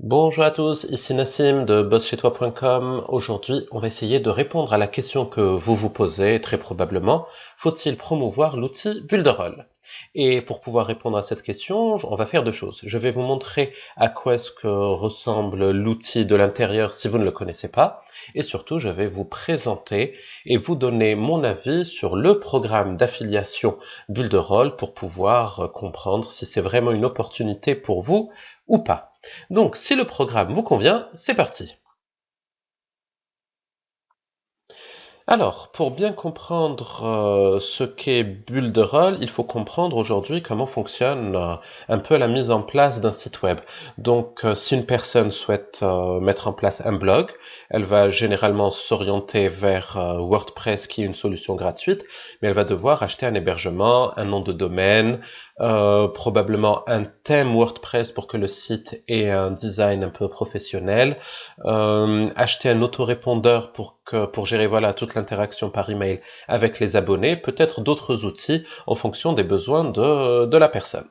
Bonjour à tous, ici Nassim de bosschestois.com. Aujourd'hui, on va essayer de répondre à la question que vous vous posez très probablement. Faut-il promouvoir l'outil Builderall? Et pour pouvoir répondre à cette question, on va faire deux choses. Je vais vous montrer à quoi est-ce que ressemble l'outil de l'intérieur si vous ne le connaissez pas. Et surtout, je vais vous présenter et vous donner mon avis sur le programme d'affiliation Builderall pour pouvoir comprendre si c'est vraiment une opportunité pour vous ou pas. Donc, si le programme vous convient, c'est parti. Alors, pour bien comprendre ce qu'est Builderall, il faut comprendre aujourd'hui comment fonctionne un peu la mise en place d'un site web. Donc, si une personne souhaite mettre en place un blog, elle va généralement s'orienter vers WordPress, qui est une solution gratuite, mais elle va devoir acheter un hébergement, un nom de domaine, probablement un thème WordPress pour que le site ait un design un peu professionnel, acheter un autorépondeur pour gérer voilà toute l'interaction par email avec les abonnés, peut-être d'autres outils en fonction des besoins de la personne.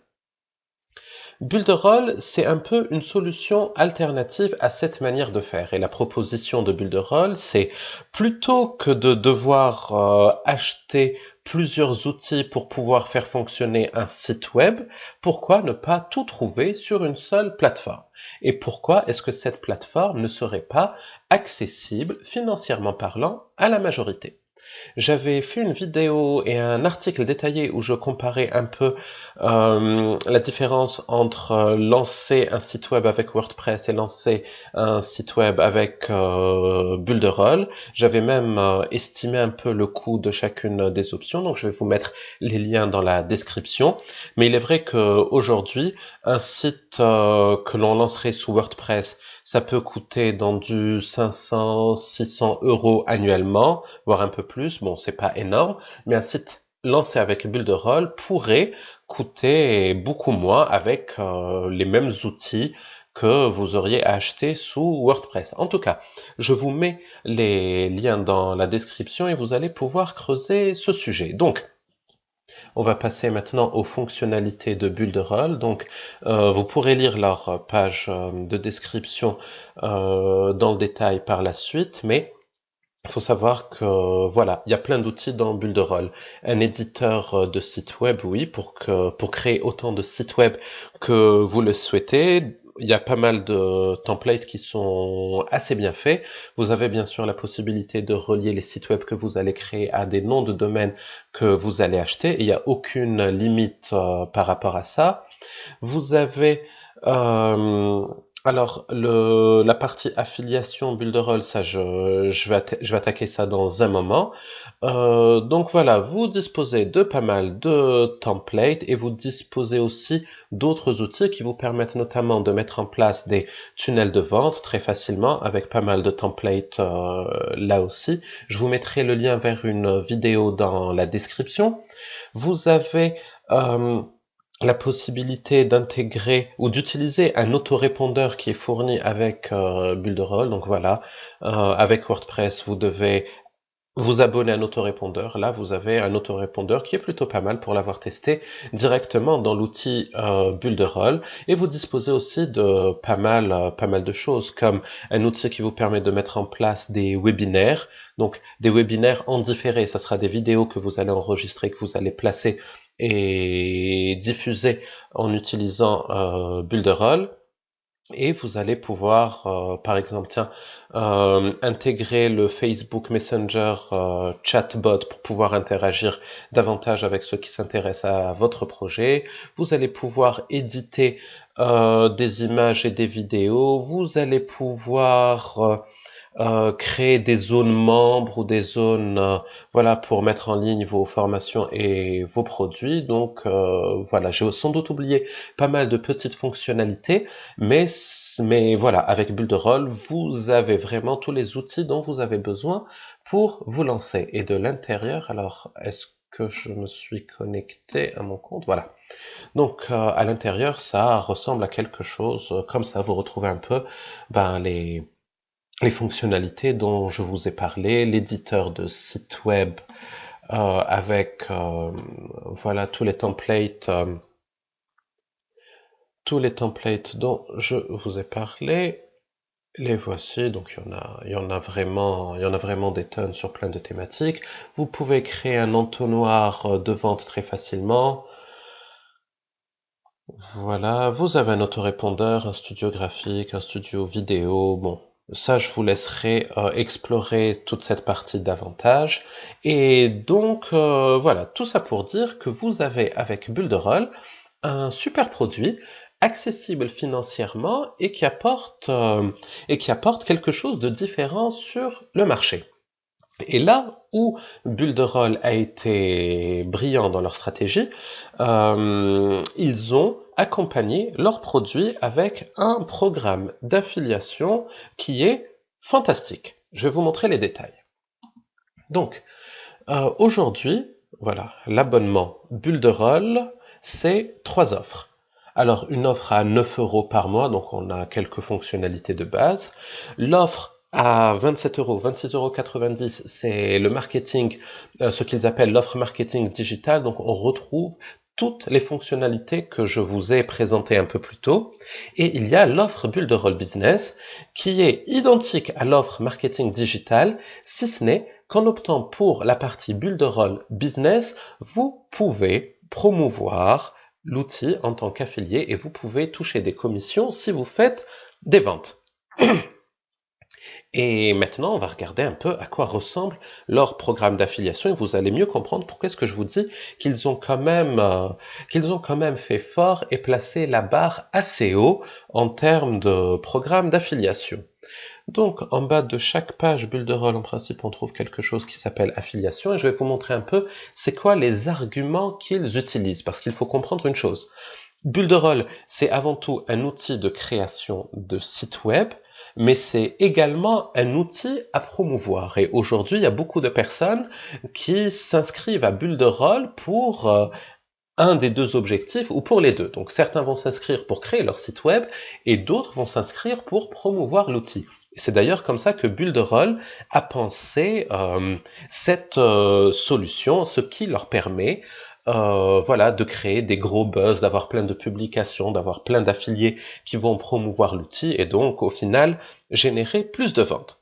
Builderall, c'est un peu une solution alternative à cette manière de faire. Et la proposition de Builderall, c'est plutôt que de devoir acheter plusieurs outils pour pouvoir faire fonctionner un site web, pourquoi ne pas tout trouver sur une seule plateforme? Et pourquoi est-ce que cette plateforme ne serait pas accessible, financièrement parlant, à la majorité? J'avais fait une vidéo et un article détaillé où je comparais un peu la différence entre lancer un site web avec WordPress et lancer un site web avec Builderall. J'avais même estimé un peu le coût de chacune des options, donc je vais vous mettre les liens dans la description. Mais il est vrai qu'aujourd'hui, un site que l'on lancerait sous WordPress, ça peut coûter dans du 500, 600 euros annuellement, voire un peu plus. Bon, c'est pas énorme, mais un site lancé avec Builderall pourrait coûter beaucoup moins avec les mêmes outils que vous auriez acheté sous WordPress. En tout cas, je vous mets les liens dans la description et vous allez pouvoir creuser ce sujet. Donc, on va passer maintenant aux fonctionnalités de Builderall. Donc, vous pourrez lire leur page de description dans le détail par la suite, mais il faut savoir que voilà, il y a plein d'outils dans Builderall. Un éditeur de site web, oui, pour créer autant de sites web que vous le souhaitez. Il y a pas mal de templates qui sont assez bien faits. Vous avez bien sûr la possibilité de relier les sites web que vous allez créer à des noms de domaine que vous allez acheter. Il n'y a aucune limite par rapport à ça. Vous avez euh, alors la partie affiliation Builderall, ça je vais attaquer ça dans un moment. Donc voilà, vous disposez de pas mal de templates et vous disposez aussi d'autres outils qui vous permettent notamment de mettre en place des tunnels de vente très facilement avec pas mal de templates là aussi. Je vous mettrai le lien vers une vidéo dans la description. Vous avez euh, la possibilité d'intégrer ou d'utiliser un autorépondeur qui est fourni avec Builderall. Donc voilà, avec WordPress, vous devez vous abonner à un autorépondeur. Là, vous avez un autorépondeur qui est plutôt pas mal pour l'avoir testé directement dans l'outil Builderall. Et vous disposez aussi de pas mal de choses comme un outil qui vous permet de mettre en place des webinaires. Donc, des webinaires en différé. Ça sera des vidéos que vous allez enregistrer, que vous allez placer et diffuser en utilisant Builderall. Et vous allez pouvoir, par exemple, tiens, intégrer le Facebook Messenger chatbot pour pouvoir interagir davantage avec ceux qui s'intéressent à votre projet. Vous allez pouvoir éditer des images et des vidéos. Vous allez pouvoir créer des zones membres ou des zones voilà pour mettre en ligne vos formations et vos produits. Donc voilà, j'ai sans doute oublié pas mal de petites fonctionnalités, mais voilà, avec Builderall, vous avez vraiment tous les outils dont vous avez besoin pour vous lancer. Et de l'intérieur, alors est-ce que je me suis connecté à mon compte? Voilà. Donc à l'intérieur, ça ressemble à quelque chose comme ça. Vous retrouvez un peu ben, les fonctionnalités dont je vous ai parlé, l'éditeur de site web avec voilà tous les templates tous les templates dont je vous ai parlé. Les voici, donc il y en a vraiment des tonnes sur plein de thématiques. Vous pouvez créer un entonnoir de vente très facilement. Voilà, vous avez un autorépondeur, un studio graphique, un studio vidéo, bon, ça je vous laisserai explorer toute cette partie davantage. Et donc voilà, tout ça pour dire que vous avez avec Builderall un super produit accessible financièrement et qui apporte quelque chose de différent sur le marché. Et là où Builderall a été brillant dans leur stratégie, ils ont accompagné leurs produits avec un programme d'affiliation qui est fantastique. Je vais vous montrer les détails. Donc, aujourd'hui, voilà, l'abonnement Builderall, c'est 3 offres. Alors, une offre à 9 € par mois, donc on a quelques fonctionnalités de base. L'offre à 27 €, 26,90 €, c'est le marketing, ce qu'ils appellent l'offre marketing digital. Donc, on retrouve toutes les fonctionnalités que je vous ai présentées un peu plus tôt. Et il y a l'offre Builderall Business, qui est identique à l'offre marketing digital, si ce n'est qu'en optant pour la partie Builderall Business, vous pouvez promouvoir l'outil en tant qu'affilié et vous pouvez toucher des commissions si vous faites des ventes. Et maintenant, on va regarder un peu à quoi ressemble leur programme d'affiliation et vous allez mieux comprendre pourquoi est-ce que je vous dis qu'ils ont quand même fait fort et placé la barre assez haut en termes de programme d'affiliation. Donc, en bas de chaque page Builderall, en principe, on trouve quelque chose qui s'appelle affiliation et je vais vous montrer un peu c'est quoi les arguments qu'ils utilisent parce qu'il faut comprendre une chose. Builderall, c'est avant tout un outil de création de sites web, mais c'est également un outil à promouvoir. Et aujourd'hui, il y a beaucoup de personnes qui s'inscrivent à Builderall pour un des deux objectifs ou pour les deux. Donc certains vont s'inscrire pour créer leur site web et d'autres vont s'inscrire pour promouvoir l'outil. C'est d'ailleurs comme ça que Builderall a pensé cette solution, ce qui leur permet voilà, de créer des gros buzz, d'avoir plein de publications, d'avoir plein d'affiliés qui vont promouvoir l'outil et donc au final générer plus de ventes.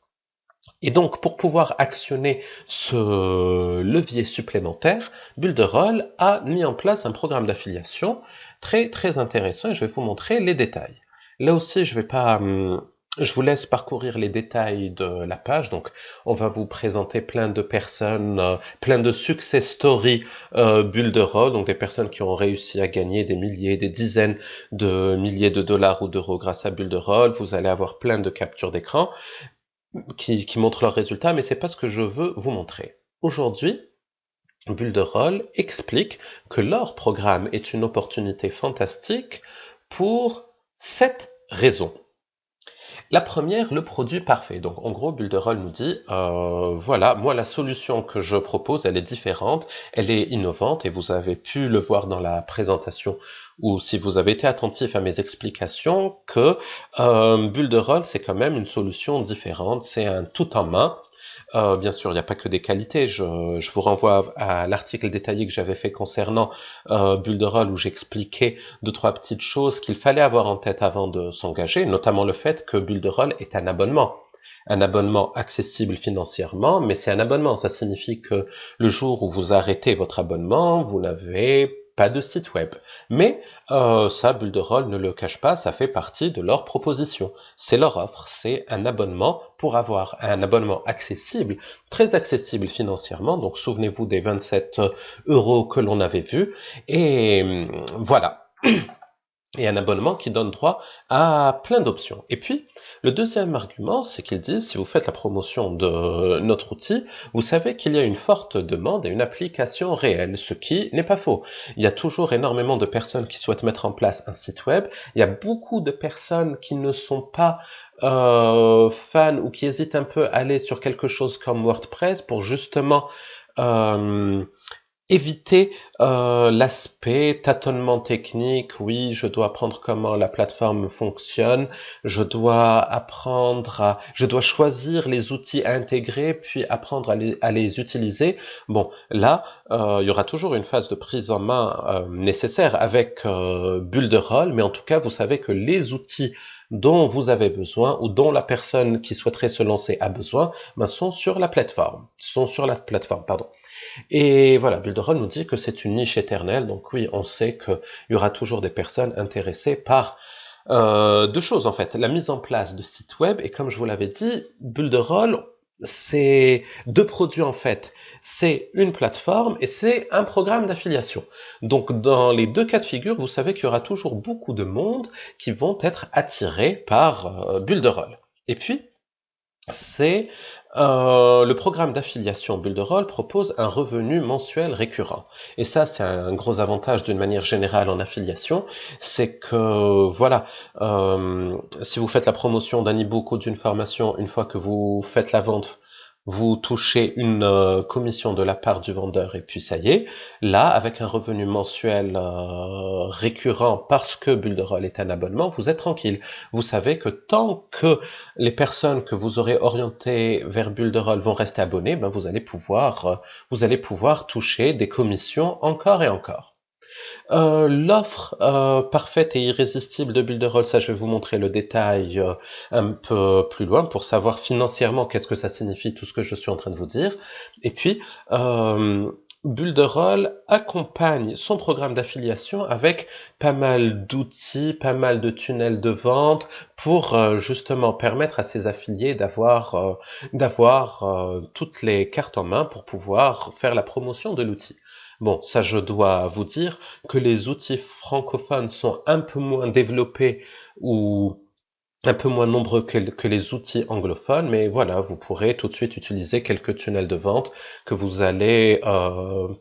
Et donc, pour pouvoir actionner ce levier supplémentaire, Builderall a mis en place un programme d'affiliation très très intéressant et je vais vous montrer les détails. Là aussi, je vous laisse parcourir les détails de la page. Donc, on va vous présenter plein de personnes, plein de success stories Builderall, donc des personnes qui ont réussi à gagner des milliers, des dizaines de milliers de dollars ou d'euros grâce à Builderall. Vous allez avoir plein de captures d'écran qui montrent leurs résultats, mais c'est pas ce que je veux vous montrer. Aujourd'hui, Builderall explique que leur programme est une opportunité fantastique pour 7 raisons. La première, le produit parfait. Donc en gros, Builderall nous dit, voilà, moi la solution que je propose, elle est différente, elle est innovante et vous avez pu le voir dans la présentation ou si vous avez été attentif à mes explications que Builderall, c'est quand même une solution différente, c'est un tout en main. Bien sûr, il n'y a pas que des qualités. Je vous renvoie à l'article détaillé que j'avais fait concernant Builderall où j'expliquais 2-3 petites choses qu'il fallait avoir en tête avant de s'engager, notamment le fait que Builderall est un abonnement. Un abonnement accessible financièrement, mais c'est un abonnement. Ça signifie que le jour où vous arrêtez votre abonnement, vous n'avez pas de site web. Mais ça, Builderall ne le cache pas, ça fait partie de leur proposition. C'est leur offre, c'est un abonnement pour avoir un abonnement accessible, très accessible financièrement. Donc souvenez-vous des 27 € que l'on avait vus. Et voilà. Et un abonnement qui donne droit à plein d'options. Et puis, le deuxième argument, c'est qu'ils disent, si vous faites la promotion de notre outil, vous savez qu'il y a une forte demande et une application réelle, ce qui n'est pas faux. Il y a toujours énormément de personnes qui souhaitent mettre en place un site web. Il y a beaucoup de personnes qui ne sont pas fans ou qui hésitent un peu à aller sur quelque chose comme WordPress pour justement éviter l'aspect tâtonnement technique. Oui, je dois apprendre comment la plateforme fonctionne, je dois choisir les outils à intégrer, puis apprendre à les utiliser. Bon, là, il y aura toujours une phase de prise en main nécessaire avec Bulle de rôle, mais en tout cas, vous savez que les outils dont vous avez besoin ou dont la personne qui souhaiterait se lancer a besoin, ben, sont sur la plateforme, pardon. Et voilà, Builderall nous dit que c'est une niche éternelle, donc oui, on sait qu'il y aura toujours des personnes intéressées par deux choses en fait, la mise en place de sites web, et comme je vous l'avais dit, Builderall, c'est deux produits en fait, c'est une plateforme et c'est un programme d'affiliation. Donc dans les deux cas de figure, vous savez qu'il y aura toujours beaucoup de monde qui vont être attirés par Builderall. Et puis, c'est le programme d'affiliation Builderall propose un revenu mensuel récurrent. Et ça, c'est un gros avantage d'une manière générale en affiliation, c'est que, voilà, si vous faites la promotion d'un e-book ou d'une formation, une fois que vous faites la vente, vous touchez une commission de la part du vendeur et puis ça y est. Là, avec un revenu mensuel récurrent parce que Builderall est un abonnement, vous êtes tranquille. Vous savez que tant que les personnes que vous aurez orientées vers Builderall vont rester abonnées, ben vous allez pouvoir toucher des commissions encore et encore. L'offre parfaite et irrésistible de Builderall, ça je vais vous montrer le détail un peu plus loin pour savoir financièrement qu'est-ce que ça signifie, tout ce que je suis en train de vous dire. Et puis, Builderall accompagne son programme d'affiliation avec pas mal d'outils, pas mal de tunnels de vente pour justement permettre à ses affiliés d'avoir toutes les cartes en main pour pouvoir faire la promotion de l'outil. Bon, ça je dois vous dire que les outils francophones sont un peu moins développés ou un peu moins nombreux que les outils anglophones, mais voilà, vous pourrez tout de suite utiliser quelques tunnels de vente que vous allez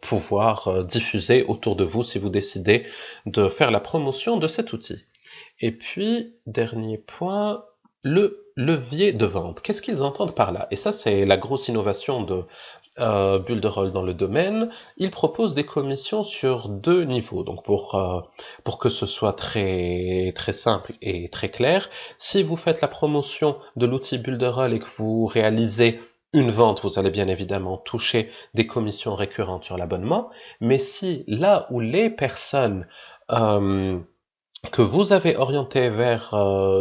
pouvoir diffuser autour de vous si vous décidez de faire la promotion de cet outil. Et puis, dernier point, le levier de vente. Qu'est-ce qu'ils entendent par là? Et ça, c'est la grosse innovation de Builderall dans le domaine. Il propose des commissions sur deux niveaux. Donc pour que ce soit très très simple et très clair, si vous faites la promotion de l'outil Builderall et que vous réalisez une vente, vous allez bien évidemment toucher des commissions récurrentes sur l'abonnement. Mais si là où les personnes que vous avez orientées vers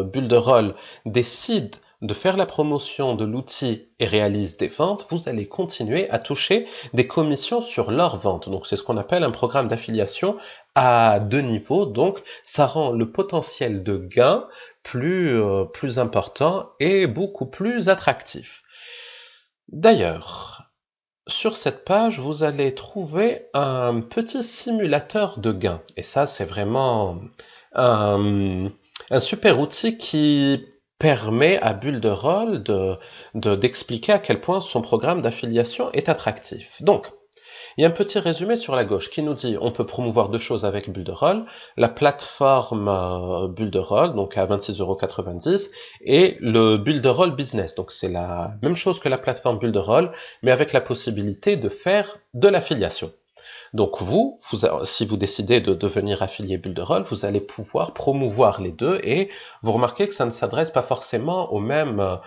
Builderall décident de faire la promotion de l'outil et réalisent des ventes, vous allez continuer à toucher des commissions sur leurs ventes. Donc c'est ce qu'on appelle un programme d'affiliation à deux niveaux. Donc ça rend le potentiel de gain plus important et beaucoup plus attractif. D'ailleurs, sur cette page, vous allez trouver un petit simulateur de gain. Et ça, c'est vraiment un super outil qui permet à Builderall d'expliquer à quel point son programme d'affiliation est attractif. Donc, il y a un petit résumé sur la gauche qui nous dit on peut promouvoir deux choses avec Builderall, la plateforme Builderall, donc à 26,90 € et le Builderall Business. Donc c'est la même chose que la plateforme Builderall, mais avec la possibilité de faire de l'affiliation. Donc si vous décidez de devenir affilié Builderall, vous allez pouvoir promouvoir les deux et vous remarquez que ça ne s'adresse pas forcément aux mêmes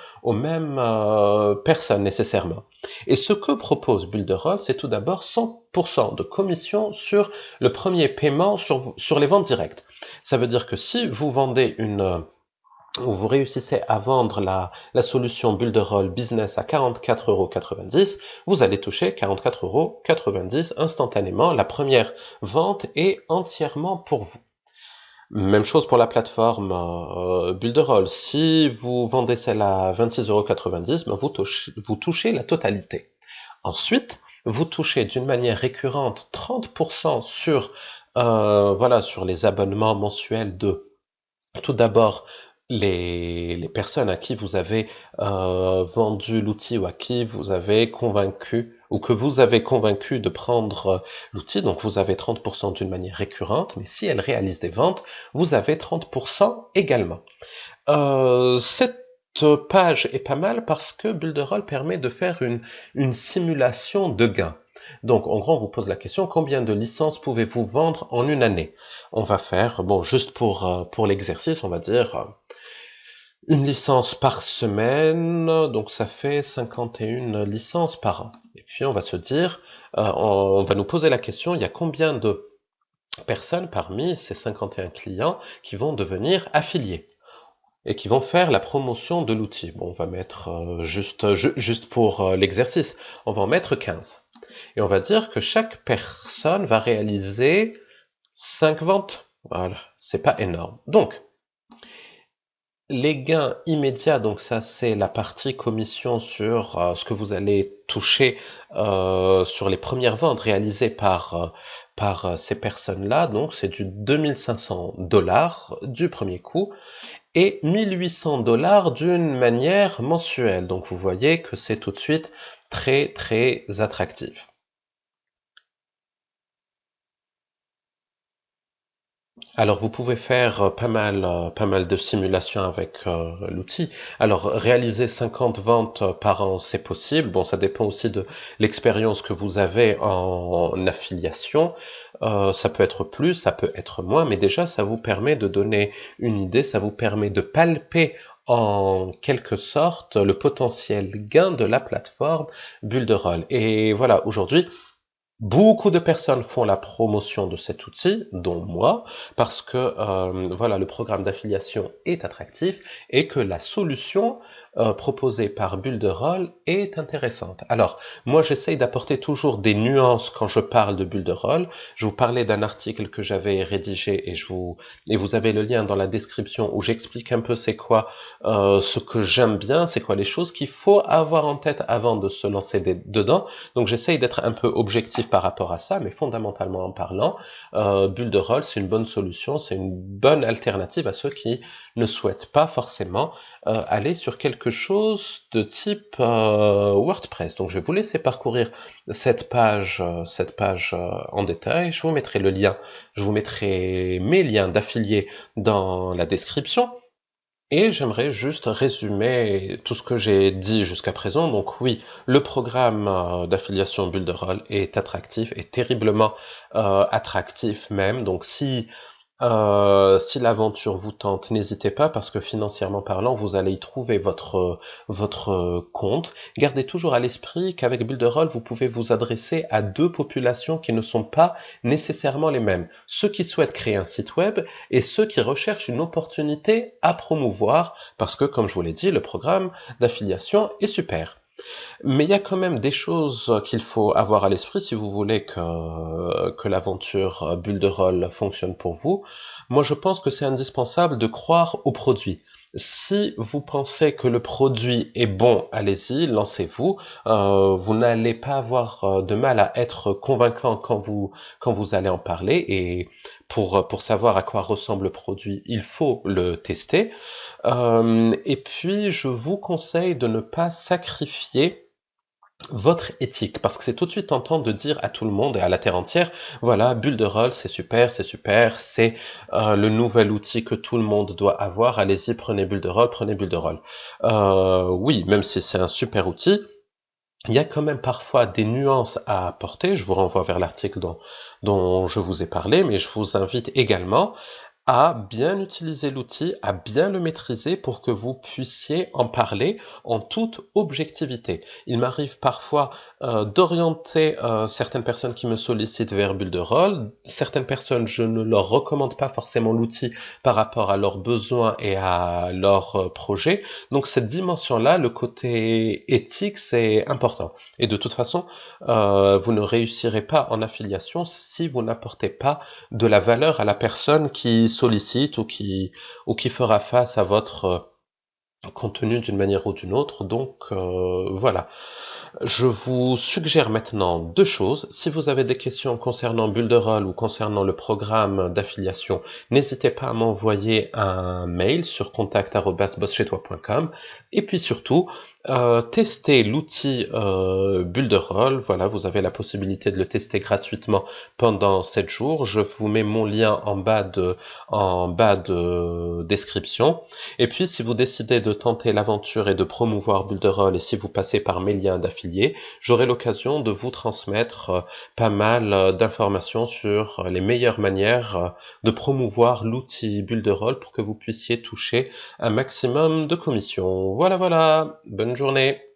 personnes nécessairement. Et ce que propose Builderall, c'est tout d'abord 100% de commission sur le premier paiement sur les ventes directes. Ça veut dire que si vous vendez vous réussissez à vendre la solution Builderall Business à 44,90 €, vous allez toucher 44,90 € instantanément. La première vente est entièrement pour vous. Même chose pour la plateforme Builderall. Si vous vendez celle à 26,90 €, ben vous touchez la totalité. Ensuite, vous touchez d'une manière récurrente 30% sur les abonnements mensuels de tout d'abord les personnes à qui vous avez vendu l'outil ou à qui vous avez convaincu ou que vous avez convaincu de prendre l'outil, donc vous avez 30% d'une manière récurrente, mais si elles réalisent des ventes, vous avez 30% également. Cette page est pas mal parce que Builderall permet de faire une simulation de gain. Donc, en gros, on vous pose la question, combien de licences pouvez-vous vendre en une année? On va faire, bon, juste pour l'exercice, on va dire une licence par semaine, donc ça fait 51 licences par an. Et puis, on va se dire, on va nous poser la question, il y a combien de personnes parmi ces 51 clients qui vont devenir affiliés et qui vont faire la promotion de l'outil. Bon, on va mettre juste pour l'exercice, on va en mettre 15. Et on va dire que chaque personne va réaliser 5 ventes. Voilà, c'est pas énorme. Donc, les gains immédiats, donc ça c'est la partie commission sur ce que vous allez toucher sur les premières ventes réalisées par ces personnes-là. Donc c'est du $2500 du premier coup et $1800 d'une manière mensuelle. Donc vous voyez que c'est tout de suite très très attractif. Alors vous pouvez faire pas mal de simulations avec l'outil. Alors réaliser 50 ventes par an, c'est possible. Bon, ça dépend aussi de l'expérience que vous avez en affiliation. Ça peut être plus, ça peut être moins, mais déjà ça vous permet de donner une idée, ça vous permet de palper en quelque sorte le potentiel gain de la plateforme Builderall. Et voilà, aujourd'hui, beaucoup de personnes font la promotion de cet outil, dont moi, parce que voilà, le programme d'affiliation est attractif et que la solution proposée par Builderall est intéressante. Alors, moi, j'essaye d'apporter toujours des nuances quand je parle de Builderall. Je vous parlais d'un article que j'avais rédigé et vous avez le lien dans la description où j'explique un peu c'est quoi ce que j'aime bien, c'est quoi les choses qu'il faut avoir en tête avant de se lancer dedans. Donc, j'essaye d'être un peu objectif par rapport à ça, mais fondamentalement en parlant, Builderall, c'est une bonne solution, c'est une bonne alternative à ceux qui ne souhaitent pas forcément aller sur quelque chose de type WordPress. Donc je vais vous laisser parcourir cette page en détail. Je vous mettrai le lien, je vous mettrai mes liens d'affiliés dans la description. Et j'aimerais juste résumer tout ce que j'ai dit jusqu'à présent. Donc oui, le programme d'affiliation Builderall est attractif, est terriblement attractif même. Donc si l'aventure vous tente, n'hésitez pas parce que financièrement parlant, vous allez y trouver votre compte. Gardez toujours à l'esprit qu'avec Builderall, vous pouvez vous adresser à deux populations qui ne sont pas nécessairement les mêmes. Ceux qui souhaitent créer un site web et ceux qui recherchent une opportunité à promouvoir parce que, comme je vous l'ai dit, le programme d'affiliation est super. Mais il y a quand même des choses qu'il faut avoir à l'esprit si vous voulez que l'aventure Builderall fonctionne pour vous. Moi, je pense que c'est indispensable de croire au produit. Si vous pensez que le produit est bon, allez-y, lancez-vous. Vous n'allez pas avoir de mal à être convaincant quand vous allez en parler. Et pour savoir à quoi ressemble le produit, il faut le tester. Et puis, je vous conseille de ne pas sacrifier votre éthique, parce que c'est tout de suite tentant de dire à tout le monde et à la terre entière, voilà, Builderall, c'est super, c'est le nouvel outil que tout le monde doit avoir, allez-y, prenez Builderall. Oui, même si c'est un super outil, il y a quand même parfois des nuances à apporter, je vous renvoie vers l'article dont je vous ai parlé, mais je vous invite également à bien utiliser l'outil, à bien le maîtriser pour que vous puissiez en parler en toute objectivité. Il m'arrive parfois d'orienter certaines personnes qui me sollicitent vers Builderall. Certaines personnes, je ne leur recommande pas forcément l'outil par rapport à leurs besoins et à leurs projets. Donc cette dimension-là, le côté éthique, c'est important. Et de toute façon, vous ne réussirez pas en affiliation si vous n'apportez pas de la valeur à la personne qui sollicite ou qui fera face à votre contenu d'une manière ou d'une autre. Donc voilà. Je vous suggère maintenant deux choses. Si vous avez des questions concernant Builderall ou concernant le programme d'affiliation, n'hésitez pas à m'envoyer un mail sur contact@bosschestois.com. Et puis surtout, tester l'outil Builderall. Voilà, vous avez la possibilité de le tester gratuitement pendant 7 jours. Je vous mets mon lien en bas de description. Et puis, si vous décidez de tenter l'aventure et de promouvoir Builderall, et si vous passez par mes liens d'affiliés, j'aurai l'occasion de vous transmettre pas mal d'informations sur les meilleures manières de promouvoir l'outil Builderall pour que vous puissiez toucher un maximum de commissions. Voilà, voilà. Bonne journée.